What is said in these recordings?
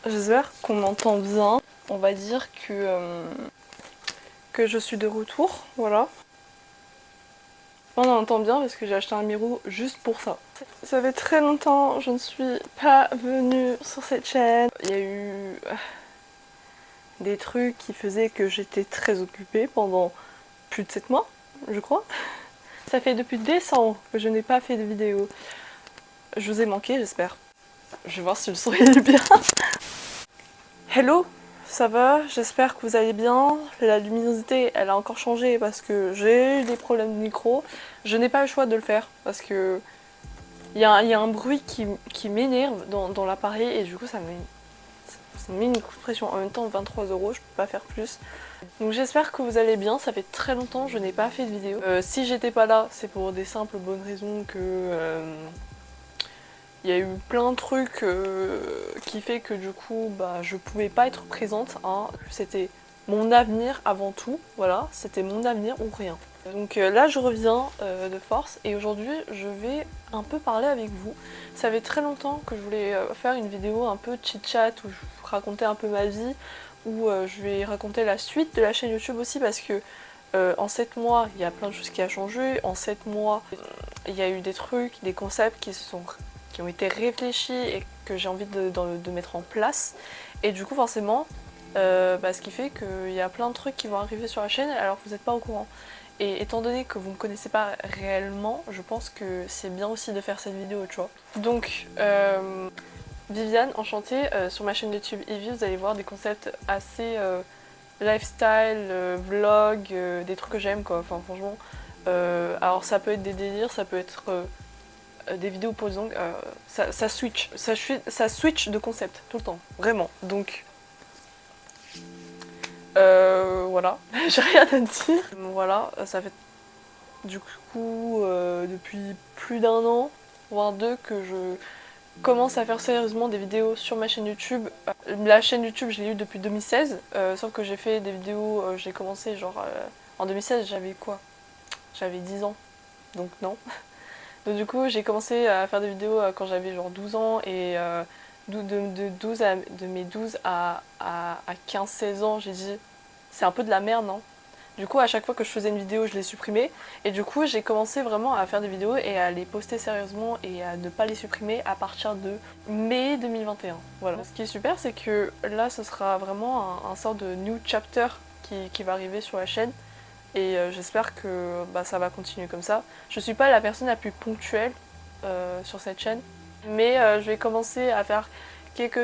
J'espère qu'on m'entend bien. On va dire que je suis de retour, voilà. On entend bien parce que j'ai acheté un micro juste pour ça. Ça fait très longtemps, je ne suis pas venue sur cette chaîne. Il y a eu des trucs qui faisaient que j'étais très occupée pendant plus de 7 mois, je crois. Ça fait depuis décembre que je n'ai pas fait de vidéo. Je vous ai manqué, j'espère. Je vais voir si le son est bien. Hello, ça va? J'espère que vous allez bien. La luminosité, elle a encore changé parce que j'ai eu des problèmes de micro. Je n'ai pas le choix de le faire parce que il y a un bruit qui m'énerve dans l'appareil et du coup ça me met une coup de pression. En même temps, 23 €, je peux pas faire plus. Donc j'espère que vous allez bien. Ça fait très longtemps que je n'ai pas fait de vidéo. Si j'étais pas là, c'est pour des simples bonnes raisons que il y a eu plein de trucs qui fait que du coup je pouvais pas être présente, hein. C'était mon avenir avant tout, voilà, c'était mon avenir ou rien. Donc là je reviens de force et aujourd'hui je vais un peu parler avec vous. Ça fait très longtemps que je voulais faire une vidéo un peu chit-chat où je racontais un peu ma vie, où je vais raconter la suite de la chaîne YouTube aussi parce que en 7 mois il y a plein de choses qui ont changé, en 7 mois il y a eu des trucs, des concepts qui ont été réfléchis et que j'ai envie de mettre en place. Et du coup forcément, ce qui fait qu'il y a plein de trucs qui vont arriver sur la chaîne alors que vous n'êtes pas au courant. Et étant donné que vous ne me connaissez pas réellement, je pense que c'est bien aussi de faire cette vidéo, tu vois. Donc, Viviane, enchantée, sur ma chaîne YouTube Evie, vous allez voir des concepts assez lifestyle, vlog, des trucs que j'aime quoi, enfin franchement. Alors ça peut être des délires, ça peut être des vidéos pour les ongles, ça switch de concept tout le temps, vraiment. Donc voilà, j'ai rien à dire. Voilà, ça fait du coup depuis plus d'un an, voire deux, que je commence à faire sérieusement des vidéos sur ma chaîne YouTube. La chaîne YouTube, je l'ai eue depuis 2016, sauf que j'ai fait des vidéos, j'ai commencé genre en 2016, j'avais quoi? J'avais 10 ans, donc non. Donc du coup, j'ai commencé à faire des vidéos quand j'avais genre 12 ans et de mes 12 à 15-16 ans, j'ai dit c'est un peu de la merde, non? Du coup, à chaque fois que je faisais une vidéo, je les supprimais. Et du coup, j'ai commencé vraiment à faire des vidéos et à les poster sérieusement et à ne pas les supprimer à partir de mai 2021. Voilà. Ce qui est super, c'est que là, ce sera vraiment un sort de new chapter qui va arriver sur la chaîne. Et j'espère que ça va continuer comme ça. Je suis pas la personne la plus ponctuelle sur cette chaîne, mais je vais commencer à faire quelques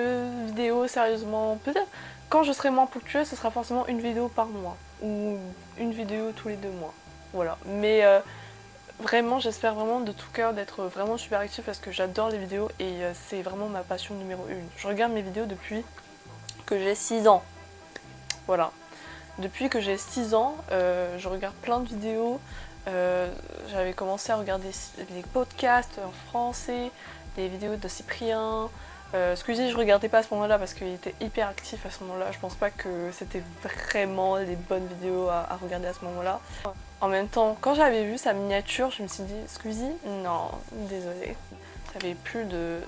vidéos sérieusement. Peut-être quand je serai moins ponctuelle, ce sera forcément une vidéo par mois ou une vidéo tous les 2 mois. Voilà. Mais vraiment, j'espère vraiment de tout cœur d'être vraiment super active parce que j'adore les vidéos et c'est vraiment ma passion numéro 1. Je regarde mes vidéos depuis que j'ai 6 ans. Voilà. Depuis que j'ai 6 ans, je regarde plein de vidéos. J'avais commencé à regarder des podcasts en français, des vidéos de Cyprien. Squeezie, je regardais pas à ce moment-là parce qu'il était hyper actif à ce moment-là. Je pense pas que c'était vraiment les bonnes vidéos à regarder à ce moment-là. En même temps, quand j'avais vu sa miniature, je me suis dit Squeezie, non, désolé. Ça fait plus de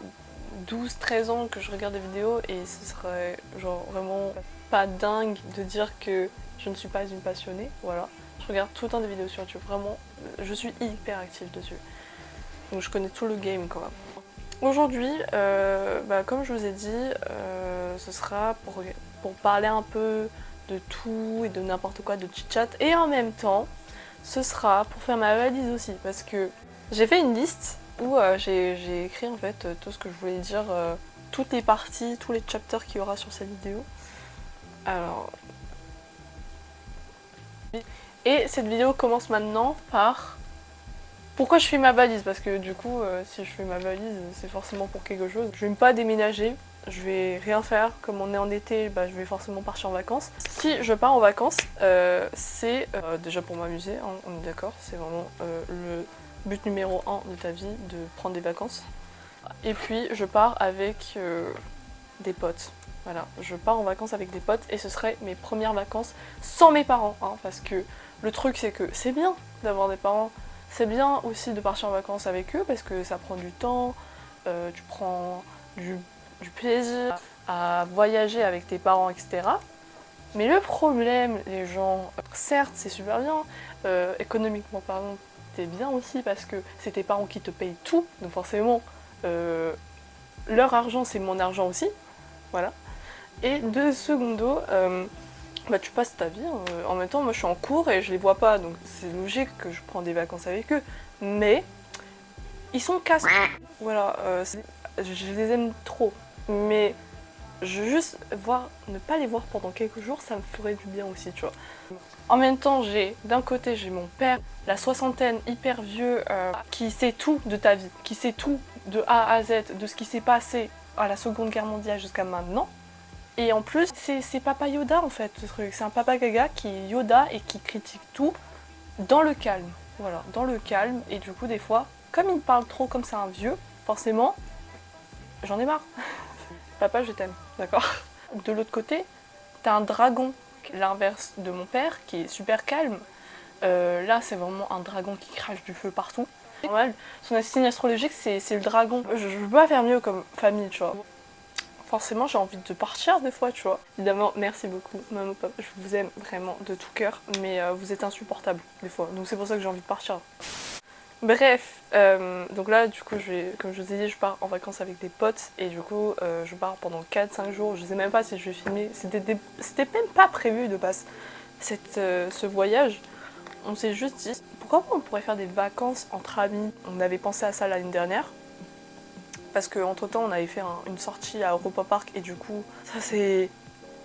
12-13 ans que je regarde des vidéos et ce serait genre vraiment pas dingue de dire que je ne suis pas une passionnée, voilà. Je regarde tout le temps des vidéos sur YouTube, vraiment, je suis hyper active dessus. Donc je connais tout le game quoi. Aujourd'hui, comme je vous ai dit, ce sera pour parler un peu de tout et de n'importe quoi, de chit-chat. Et en même temps, ce sera pour faire ma valise aussi, parce que j'ai fait une liste où j'ai écrit en fait tout ce que je voulais dire, toutes les parties, tous les chapters qu'il y aura sur cette vidéo. Alors... Et cette vidéo commence maintenant par... Pourquoi je fais ma valise? Parce que du coup, si je fais ma valise, c'est forcément pour quelque chose. Je vais pas déménager, je vais rien faire. Comme on est en été, je vais forcément partir en vacances. Si je pars en vacances, c'est déjà pour m'amuser, hein, on est d'accord. C'est vraiment le but numéro 1 de ta vie, de prendre des vacances. Et puis je pars avec des potes. Voilà, je pars en vacances avec des potes et ce serait mes premières vacances sans mes parents. Hein, parce que le truc c'est que c'est bien d'avoir des parents. C'est bien aussi de partir en vacances avec eux parce que ça prend du temps, tu prends du plaisir à voyager avec tes parents, etc. Mais le problème, les gens, certes c'est super bien, économiquement parlant, t'es bien aussi parce que c'est tes parents qui te payent tout, donc forcément leur argent c'est mon argent aussi, voilà. Et de secondo, bah, tu passes ta vie, en même temps moi je suis en cours et je les vois pas, donc c'est logique que je prends des vacances avec eux, mais ils sont casse. Voilà, je les aime trop, mais juste ne pas les voir pendant quelques jours, ça me ferait du bien aussi, tu vois. En même temps, d'un côté, j'ai mon père, la soixantaine, hyper vieux, qui sait tout de ta vie, qui sait tout de A à Z, de ce qui s'est passé à la Seconde Guerre mondiale jusqu'à maintenant. Et en plus, c'est Papa Yoda en fait, ce truc. C'est un Papa Gaga qui est Yoda et qui critique tout dans le calme. Voilà, dans le calme. Et du coup, des fois, comme il parle trop comme c'est un vieux, forcément, j'en ai marre. Papa, je t'aime, d'accord? De l'autre côté, t'as un dragon, l'inverse de mon père, qui est super calme. Là, c'est vraiment un dragon qui crache du feu partout. Normal, son signe astrologique, c'est le dragon. Je peux pas faire mieux comme famille, tu vois. Forcément, j'ai envie de partir des fois, tu vois. Évidemment, merci beaucoup, maman, papa, je vous aime vraiment de tout cœur, mais vous êtes insupportables des fois, donc c'est pour ça que j'ai envie de partir. Bref, donc là, du coup, comme je vous ai dit, je pars en vacances avec des potes, et du coup, je pars pendant 4-5 jours, je sais même pas si je vais filmer, c'était même pas prévu de base, ce voyage. On s'est juste dit, pourquoi pas on pourrait faire des vacances entre amis. On avait pensé à ça l'année dernière, parce qu'entre temps on avait fait une sortie à Europa Park et du coup ça s'est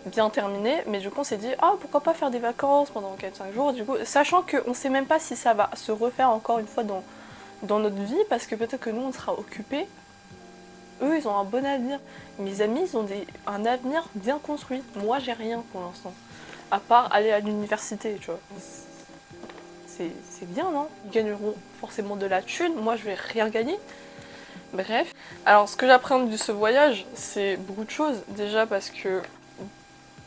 bien terminé, mais du coup on s'est dit ah pourquoi pas faire des vacances pendant 4-5 jours, du coup sachant qu'on sait même pas si ça va se refaire encore une fois dans notre vie, parce que peut-être que nous on sera occupés, eux ils ont un bon avenir, mes amis ils ont un avenir bien construit, moi j'ai rien pour l'instant, à part aller à l'université, tu vois. C'est bien, non? Ils gagneront forcément de la thune, moi je vais rien gagner. Bref, alors ce que j'appréhende de ce voyage, c'est beaucoup de choses. Déjà parce que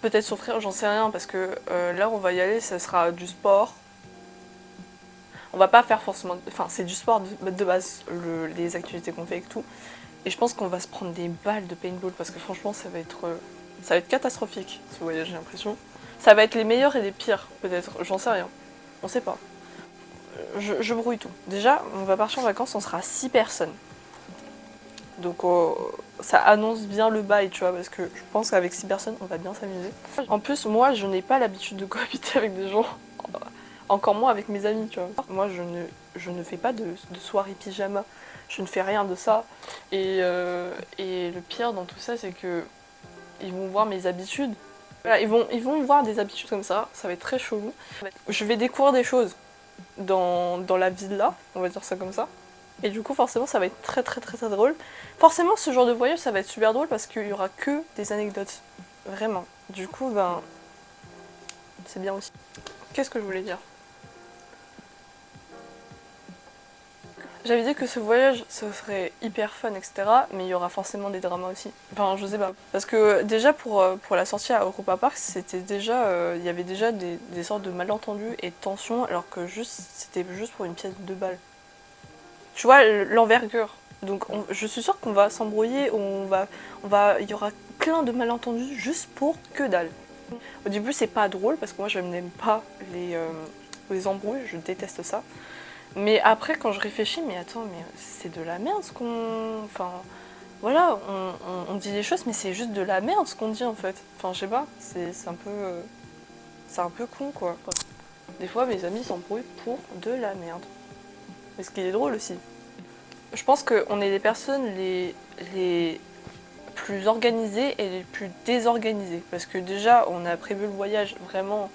peut-être souffrir, j'en sais rien, parce que là où on va y aller, ça sera du sport. On va pas faire forcément, enfin c'est du sport de base, les activités qu'on fait et tout. Et je pense qu'on va se prendre des balles de paintball parce que franchement ça va être catastrophique ce voyage, j'ai l'impression. Ça va être les meilleurs et les pires peut-être, j'en sais rien, on sait pas. Je brouille tout. Déjà, on va partir en vacances, on sera 6 personnes. Donc ça annonce bien le bail, tu vois, parce que je pense qu'avec 6 personnes, on va bien s'amuser. En plus, moi, je n'ai pas l'habitude de cohabiter avec des gens, encore moins avec mes amis, tu vois. Moi, je ne fais pas de soirée pyjama, je ne fais rien de ça. Et le pire dans tout ça, c'est que ils vont voir mes habitudes. Voilà, ils vont voir des habitudes comme ça va être très chelou. Je vais découvrir des choses dans la villa, on va dire ça comme ça. Et du coup, forcément, ça va être très très très très drôle. Forcément, ce genre de voyage, ça va être super drôle parce qu'il y aura que des anecdotes. Vraiment. Du coup, ben, c'est bien aussi. Qu'est-ce que je voulais dire? J'avais dit que ce voyage, ce serait hyper fun, etc. Mais il y aura forcément des dramas aussi. Enfin, je sais pas. Parce que déjà, pour la sortie à Europa Park, c'était déjà, il y avait déjà des sortes de malentendus et de tensions, alors que c'était juste pour une pièce de 2 balles. Tu vois, l'envergure. Donc je suis sûre qu'on va s'embrouiller, il y aura plein de malentendus juste pour que dalle. Au début c'est pas drôle parce que moi je n'aime pas les embrouilles, je déteste ça. Mais après quand je réfléchis, mais attends, mais c'est de la merde ce qu'on... Enfin voilà, on dit des choses mais c'est juste de la merde ce qu'on dit en fait. Enfin je sais pas, c'est un peu con quoi. Des fois mes amis s'embrouillent pour de la merde. Mais ce qui est drôle aussi. Je pense qu'on est les personnes les plus organisées et les plus désorganisées. Parce que déjà, on a prévu le voyage vraiment,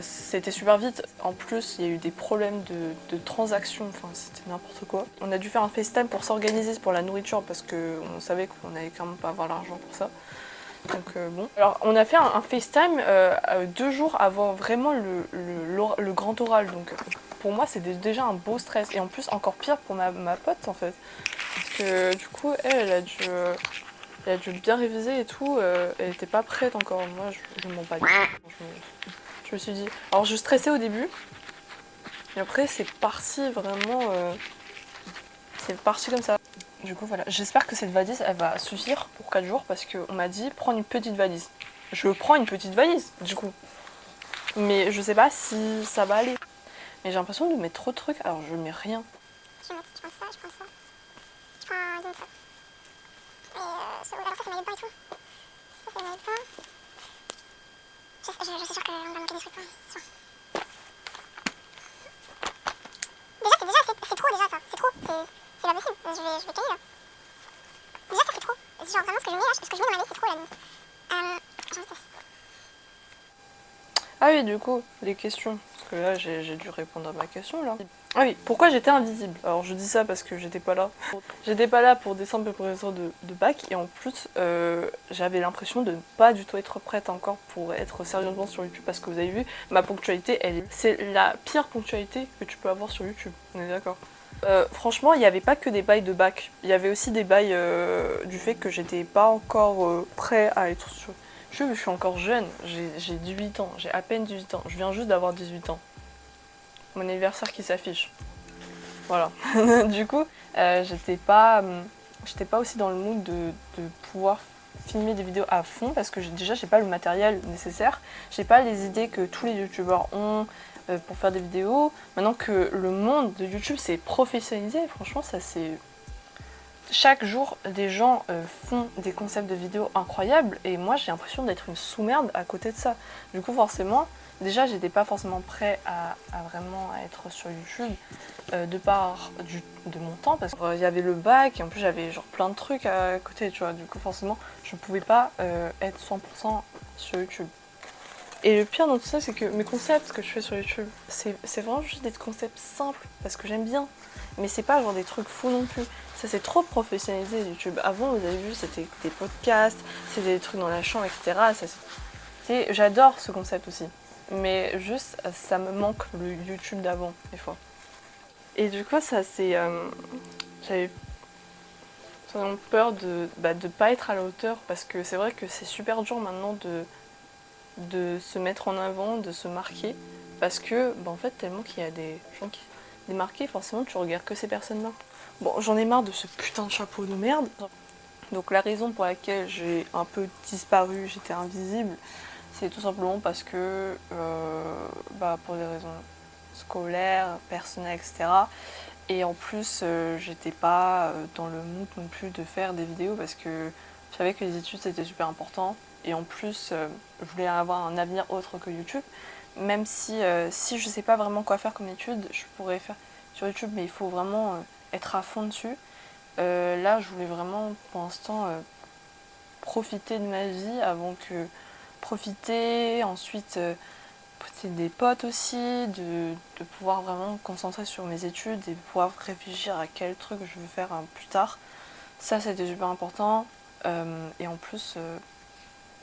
c'était super vite. En plus, il y a eu des problèmes de transactions, enfin c'était n'importe quoi. On a dû faire un FaceTime pour s'organiser pour la nourriture parce qu'on savait qu'on allait quand même pas avoir l'argent pour ça. Donc bon. Alors on a fait un FaceTime 2 jours avant vraiment le grand oral. Donc pour moi c'était déjà un beau stress. Et en plus encore pire pour ma pote en fait. Parce que du coup elle a dû bien réviser et tout. Elle était pas prête encore. Moi je m'en bats. Je me suis dit. Alors je stressais au début. Et après c'est parti vraiment. C'est parti comme ça. Du coup voilà, j'espère que cette valise elle va suffire pour 4 jours parce qu'on m'a dit prendre une petite valise. Je prends une petite valise du coup. Mais je sais pas si ça va aller. Mais j'ai l'impression de mettre trop de trucs alors je mets rien. Je prends ça, je prends ça. Je prends donc ça. Et alors ça m'aide pas et tout. Ça m'aide pas. Je suis sûre qu'on va manquer des trucs. Sûr. Déjà c'est trop déjà ça. C'est trop. C'est pas possible. Je vais caler là. Déjà ça c'est trop. Genre vraiment ce que je mets là, ce que je mets dans ma vie c'est trop là. J'en teste. Ah oui, du coup, les questions. Parce que là, j'ai dû répondre à ma question, là. Ah oui, pourquoi j'étais invisible? Alors, je dis ça parce que j'étais pas là. J'étais pas là pour des simples professeurs de bac. Et en plus, j'avais l'impression de ne pas du tout être prête encore pour être sérieusement sur YouTube. Parce que vous avez vu, ma ponctualité, c'est la pire ponctualité que tu peux avoir sur YouTube. On est d'accord? Franchement, il n'y avait pas que des bails de bac. Il y avait aussi des bails du fait que j'étais pas encore prêt à être sur... Je suis encore jeune, j'ai 18 ans, j'ai à peine 18 ans, je viens juste d'avoir 18 ans. Mon anniversaire qui s'affiche. Voilà. Du coup, j'étais pas aussi dans le mood de pouvoir filmer des vidéos à fond parce que déjà j'ai pas le matériel nécessaire, j'ai pas les idées que tous les youtubeurs ont pour faire des vidéos. Maintenant que le monde de YouTube s'est professionnalisé, franchement ça c'est... Chaque jour, des gens font des concepts de vidéos incroyables et moi j'ai l'impression d'être une sous-merde à côté de ça. Du coup forcément, déjà j'étais pas forcément prêt à vraiment être sur YouTube de par de mon temps parce qu'il y avait le bac et en plus j'avais genre plein de trucs à côté, tu vois. Du coup forcément je pouvais pas être 100% sur YouTube. Et le pire dans tout ça c'est que mes concepts que je fais sur YouTube, c'est vraiment juste des concepts simples parce que j'aime bien. Mais c'est pas genre des trucs fous non plus. Ça c'est trop professionnalisé YouTube. Avant vous avez vu c'était des podcasts, c'était des trucs dans la chambre, etc. J'adore ce concept aussi. Mais juste ça me manque le YouTube d'avant des fois. Et du coup ça c'est... j'avais vraiment peur de pas être à la hauteur parce que c'est vrai que c'est super dur maintenant de se mettre en avant, de se marquer. Parce que en fait tellement qu'il y a des gens qui... Démarqué, forcément tu regardes que ces personnes-là. Bon, j'en ai marre de ce putain de chapeau de merde. Donc la raison pour laquelle j'ai un peu disparu, j'étais invisible, c'est tout simplement parce que, pour des raisons scolaires, personnelles, etc. Et en plus, j'étais pas dans le mood non plus de faire des vidéos parce que je savais que les études c'était super important. Et en plus, je voulais avoir un avenir autre que YouTube. Même si je sais pas vraiment quoi faire comme étude, je pourrais faire sur YouTube, mais il faut vraiment être à fond dessus. Là, je voulais vraiment, pour l'instant, profiter de ma vie avant que... Profiter, ensuite des potes aussi, de pouvoir vraiment me concentrer sur mes études et pouvoir réfléchir à quel truc je veux faire plus tard. Ça, c'était super important. Et en plus...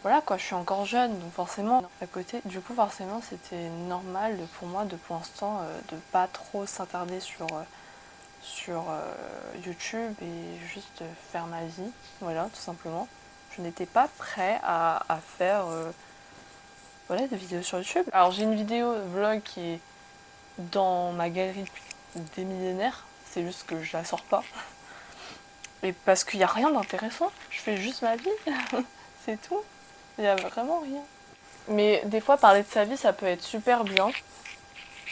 voilà quoi, je suis encore jeune, donc forcément à côté. Du coup forcément c'était normal pour moi de pour l'instant de pas trop s'attarder sur YouTube et juste faire ma vie, voilà tout simplement. Je n'étais pas prêt à faire voilà, des vidéos sur YouTube. Alors j'ai une vidéo vlog qui est dans ma galerie des millénaires, c'est juste que je la sors pas. Et parce qu'il n'y a rien d'intéressant, je fais juste ma vie, c'est tout. Il n'y a vraiment rien. Mais des fois, parler de sa vie, ça peut être super bien.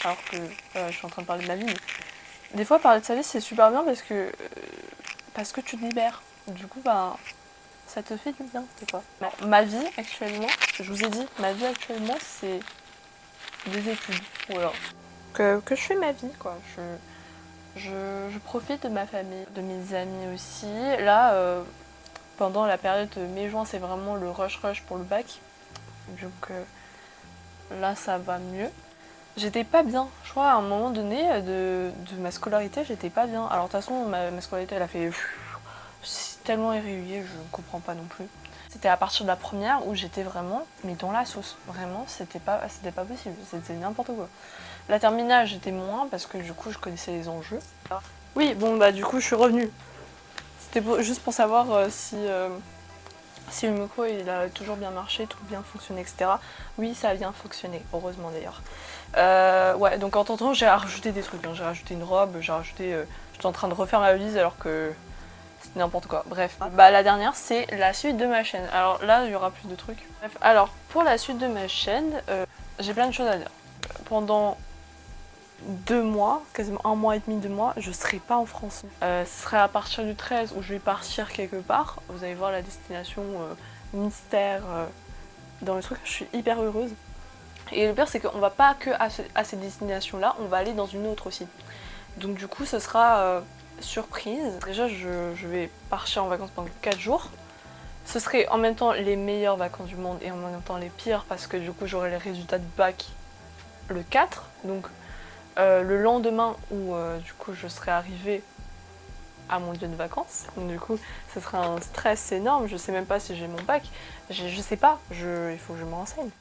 Alors que je suis en train de parler de ma vie, mais des fois, parler de sa vie, c'est super bien parce que tu te libères. Du coup, ça te fait du bien, c'est quoi. Ma vie, actuellement, je vous ai dit, ma vie actuellement, c'est des études. Voilà. Que je fais ma vie, quoi. Je profite de ma famille, de mes amis aussi. Là, pendant la période mai-juin, c'est vraiment le rush pour le bac. Donc là, ça va mieux. J'étais pas bien. Je crois à un moment donné de ma scolarité, j'étais pas bien. Alors de toute façon, ma scolarité, elle a fait c'est tellement irrégulier, je ne comprends pas non plus. C'était à partir de la première où j'étais vraiment, mais dans la sauce. Vraiment, c'était pas possible. C'était n'importe quoi. La terminale, j'étais moins parce que du coup, je connaissais les enjeux. Oui, bon, du coup, je suis revenue. C'était juste pour savoir si le micro il a toujours bien marché, tout bien fonctionné, etc. Oui, ça a bien fonctionné, heureusement d'ailleurs. Ouais, donc en temps, j'ai rajouté des trucs. Hein. J'ai rajouté une robe, j'étais en train de refaire ma valise alors que c'est n'importe quoi. Bref, bah la dernière c'est la suite de ma chaîne. Alors là il y aura plus de trucs. Bref, alors pour la suite de ma chaîne, j'ai plein de choses à dire. Pendant 2 mois, quasiment 1 mois et demi, 2 mois, je serai pas en France. Ce serait à partir du 13 où je vais partir quelque part. Vous allez voir la destination mystère dans le truc. Je suis hyper heureuse. Et le pire c'est qu'on va pas que à ces destinations là, on va aller dans une autre aussi. Donc du coup ce sera surprise. Déjà je vais partir en vacances pendant 4 jours. Ce serait en même temps les meilleures vacances du monde et en même temps les pires parce que du coup j'aurai les résultats de bac le 4. Donc le lendemain où du coup je serai arrivée à mon lieu de vacances. Donc du coup ce sera un stress énorme. Je sais même pas si j'ai mon bac. Je sais pas. Il faut que je me renseigne.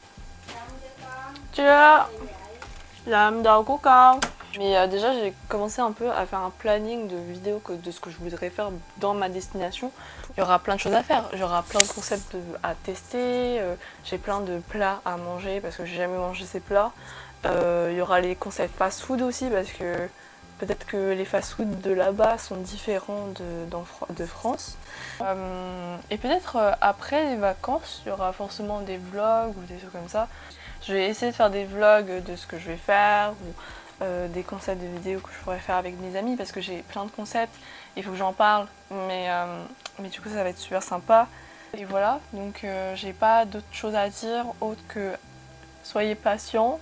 Mais déjà j'ai commencé un peu à faire un planning de vidéos de ce que je voudrais faire dans ma destination. Il y aura plein de choses à faire, il y aura plein de concepts à tester, j'ai plein de plats à manger parce que j'ai jamais mangé ces plats. Il y aura les concepts fast-food aussi parce que peut-être que les fast-food de là-bas sont différents de France. Et peut-être après les vacances, il y aura forcément des vlogs ou des trucs comme ça. Je vais essayer de faire des vlogs de ce que je vais faire ou des concepts de vidéos que je pourrais faire avec mes amis parce que j'ai plein de concepts, il faut que j'en parle, mais du coup ça va être super sympa. Et voilà, donc j'ai pas d'autre chose à dire autre que soyez patients.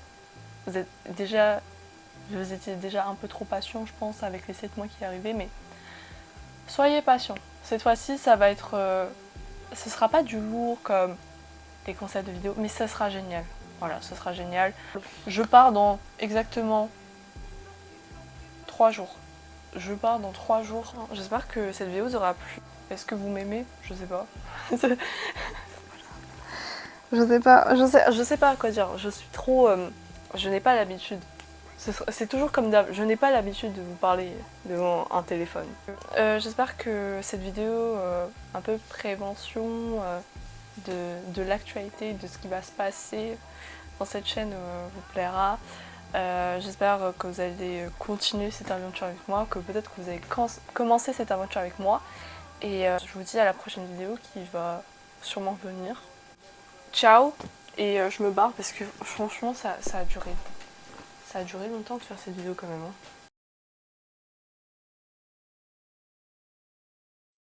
Vous étiez déjà un peu trop patient je pense avec les 7 mois qui arrivaient, mais soyez patients. Cette fois-ci ça va être... ce sera pas du lourd comme des concepts de vidéos, mais ça sera génial. Voilà, ce sera génial. Je pars dans exactement 3 jours. Je pars dans 3 jours. J'espère que cette vidéo vous aura plu. Est-ce que vous m'aimez? Je sais pas. Je sais pas quoi dire. Je suis trop... je n'ai pas l'habitude. C'est toujours comme d'hab. Je n'ai pas l'habitude de vous parler devant un téléphone. J'espère que cette vidéo, un peu prévention de l'actualité, de ce qui va se passer dans cette chaîne vous plaira. J'espère que vous allez continuer cette aventure avec moi, que peut-être que vous allez commencer cette aventure avec moi. Et je vous dis à la prochaine vidéo qui va sûrement venir. Ciao. Et je me barre parce que franchement ça a duré longtemps de faire cette vidéo quand même. Hein.